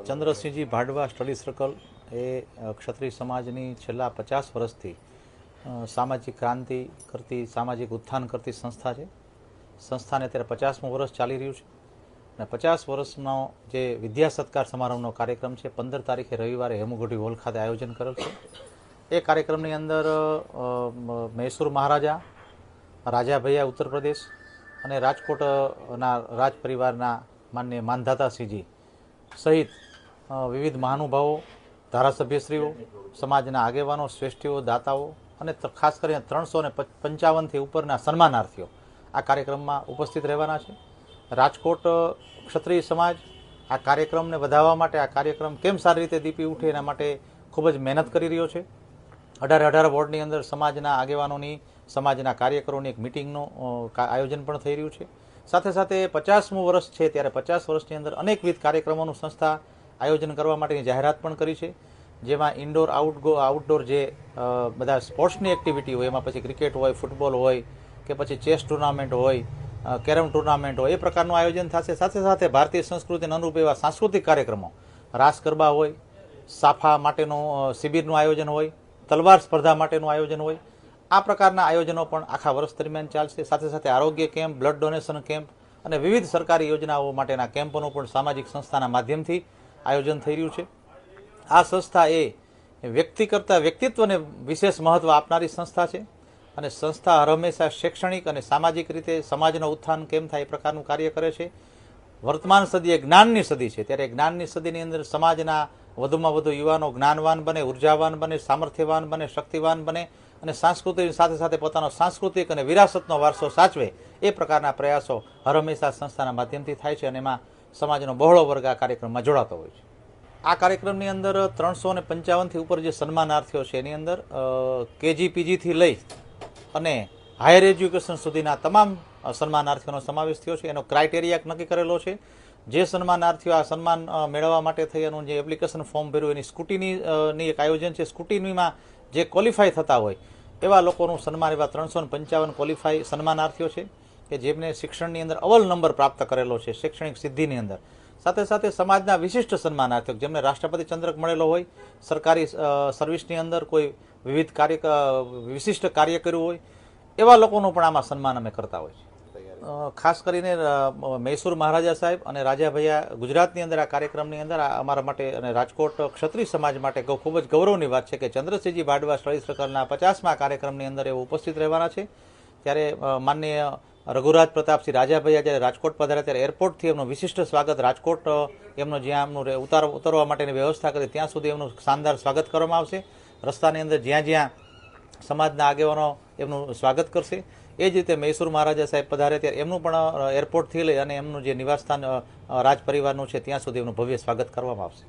Chandrasinhji ભાડવા study circle એ ક્ષત્રિય સમાજની છેલ્લા 50 વર્ષથી સામાજિક ક્રાંતિ કરતી, સામાજિક ઉત્થાન કરતી સંસ્થા છે. સંસ્થાને અત્યારે 50મું વર્ષ ચાલી રહ્યું છે અને 50 વર્ષનો જે વિદ્યા સત્કાર સમારંભનો કાર્યક્રમ છે 15 તારીખે રવિવારે હેમુગઢી હોલ ખાતે આયોજન કરેલ છે. એ કાર્યક્રમની અંદર મૈસૂર મહારાજા, રાજા ભૈયા ઉત્તર પ્રદેશ અને રાજકોટના રાજ પરિવારના માનનીય માનધાતાસિંહજી સહિત વિવિધ મહાનુભાવો, ધારાસભ્યશ્રીઓ, સમાજના આગેવાનો, શ્રેષ્ઠીઓ, દાતાઓ અને ખાસ કરીને 355થી ઉપરના સન્માનાર્થીઓ આ કાર્યક્રમમાં ઉપસ્થિત રહેવાના છે. રાજકોટ ક્ષત્રિય સમાજ આ કાર્યક્રમને વધારવા માટે, આ કાર્યક્રમ કેમ સારી રીતે દીપી ઉઠે એના માટે ખૂબ જ મહેનત કરી રહ્યો છે. 18 વોર્ડની અંદર સમાજના આગેવાનોની, સમાજના કાર્યકરોની એક મિટિંગનું આયોજન પણ થઈ રહ્યું છે. સાથે સાથે 50મું વર્ષ છે ત્યારે 50 વર્ષની અંદર અનેકવિધ કાર્યક્રમોનું સંસ્થા આયોજન કરવા માટેની જાહેરાત પણ કરી છે. જેમાં ઇન્ડોર આઉટડોર જે બધા સ્પોર્ટ્સની એક્ટિવિટી હોય, એમાં પછી ક્રિકેટ હોય, ફૂટબોલ હોય કે પછી ચેસ ટુર્નામેન્ટ હોય, કેરમ ટુર્નામેન્ટ હોય, એ પ્રકારનું આયોજન થશે. સાથે સાથે ભારતીય સંસ્કૃતિને અનુરૂપ એવા સાંસ્કૃતિક કાર્યક્રમો, રાસ ગરબા હોય, સાફા માટેનું શિબિરનું આયોજન હોય, તલવાર સ્પર્ધા માટેનું આયોજન હોય. આ પ્રકારના આયોજનો પણ આખા વર્ષ દરમિયાન ચાલશે. સાથે સાથે આરોગ્ય કેમ્પ, બ્લડ ડોનેશન કેમ્પ અને વિવિધ સરકારી યોજનાઓ માટેના કેમ્પોનું પણ સામાજિક સંસ્થાના માધ્યમથી આયોજન થઈ રહ્યું છે. આ સંસ્થા એ વ્યક્તિ કરતાં વ્યક્તિત્વને વિશેષ મહત્વ આપનારી સંસ્થા છે અને સંસ્થા હર હંમેશા શૈક્ષણિક અને સામાજિક રીતે સમાજનું ઉત્થાન કેમ થાય એ પ્રકારનું કાર્ય કરે છે. વર્તમાન સદી એ જ્ઞાનની સદી છે, ત્યારે જ્ઞાનની સદીની અંદર સમાજના વધુમાં વધુ યુવાનો જ્ઞાનવાન બને, ઉર્જાવાન બને, સામર્થ્યવાન બને, શક્તિવાન બને અને સંસ્કૃતિની સાથે સાથે પોતાનો સાંસ્કૃતિક અને વિરાસતનો વારસો સાચવે એ પ્રકારના પ્રયાસો હર હંમેશા સંસ્થાના માધ્યમથી થાય છે અને એમાં સમાજનો બહોળો વર્ગ આ કાર્યક્રમમાં જોડાતો હોય છે. આ કાર્યક્રમની અંદર 355થી ઉપર જે સન્માનાર્થીઓ છે એની અંદર કેજી પીજીથી લઈ અને હાયર એજ્યુકેશન સુધીના તમામ સન્માનાર્થીઓનો સમાવેશ થયો છે. એનો ક્રાઇટેરિયા નક્કી કરેલો છે. જે સન્માનાર્થીઓ આ સન્માન મેળવવા માટે થઈ એનું જે એપ્લિકેશન ફોર્મ ભર્યું એની સ્કૂટીની એક આયોજન છે. સ્કૂટીનીમાં જે ક્વોલિફાય થતા હોય એવા લોકોનું સન્માન, એવા 355 ક્વોલિફાય સન્માનાર્થીઓ છે કે જેમને શિક્ષણની અંદર અવ્વલ નંબર પ્રાપ્ત કરેલો છે, શૈક્ષણિક સિદ્ધિની અંદર. સાથે સાથે સમાજના વિશિષ્ટ સન્માનાર્થીઓ જેમને રાષ્ટ્રપતિ ચંદ્રક મળેલો હોય, સરકારી સર્વિસની અંદર કોઈ વિવિધ વિશિષ્ટ કાર્ય કર્યું હોય, એવા લોકોનું પણ આમાં સન્માન અમે કરતા હોય છે. ખાસ કરીને મૈસૂર મહારાજા સાહેબ અને રાજા ભૈયા ગુજરાતની અંદર આ કાર્યક્રમની અંદર અમારા માટે અને રાજકોટ ક્ષત્રિય સમાજ માટે ખૂબ જ ગૌરવની વાત છે કે ચંદ્રસિંહજી ભાડવા સ્ટડી સર્કલના 50મા કાર્યક્રમના અંદર એઓ ઉપસ્થિત રહેવાના છે. ત્યારે માનનીય રઘુરાજ પ્રતાપસિંહ રાજા ભૈયા જ્યારે રાજકોટ પધાર્યા ત્યારે એરપોર્ટથી એમનું વિશિષ્ટ સ્વાગત, રાજકોટ એમનું જ્યાં એમનું ઉતરવા માટેની વ્યવસ્થા કરી ત્યાં સુધી એમનું શાનદાર સ્વાગત કરવામાં આવશે. રસ્તાની અંદર જ્યાં જ્યાં સમાજના આગેવાનો એમનું સ્વાગત કરશે. એ જ રીતે મૈસૂર મહારાજા સાહેબ પધારે ત્યારે એમનું પણ એરપોર્ટથી લઈ અને એમનું જે નિવાસસ્થાન રાજ પરિવારનું છે ત્યાં સુધી એમનું ભવ્ય સ્વાગત કરવામાં આવશે.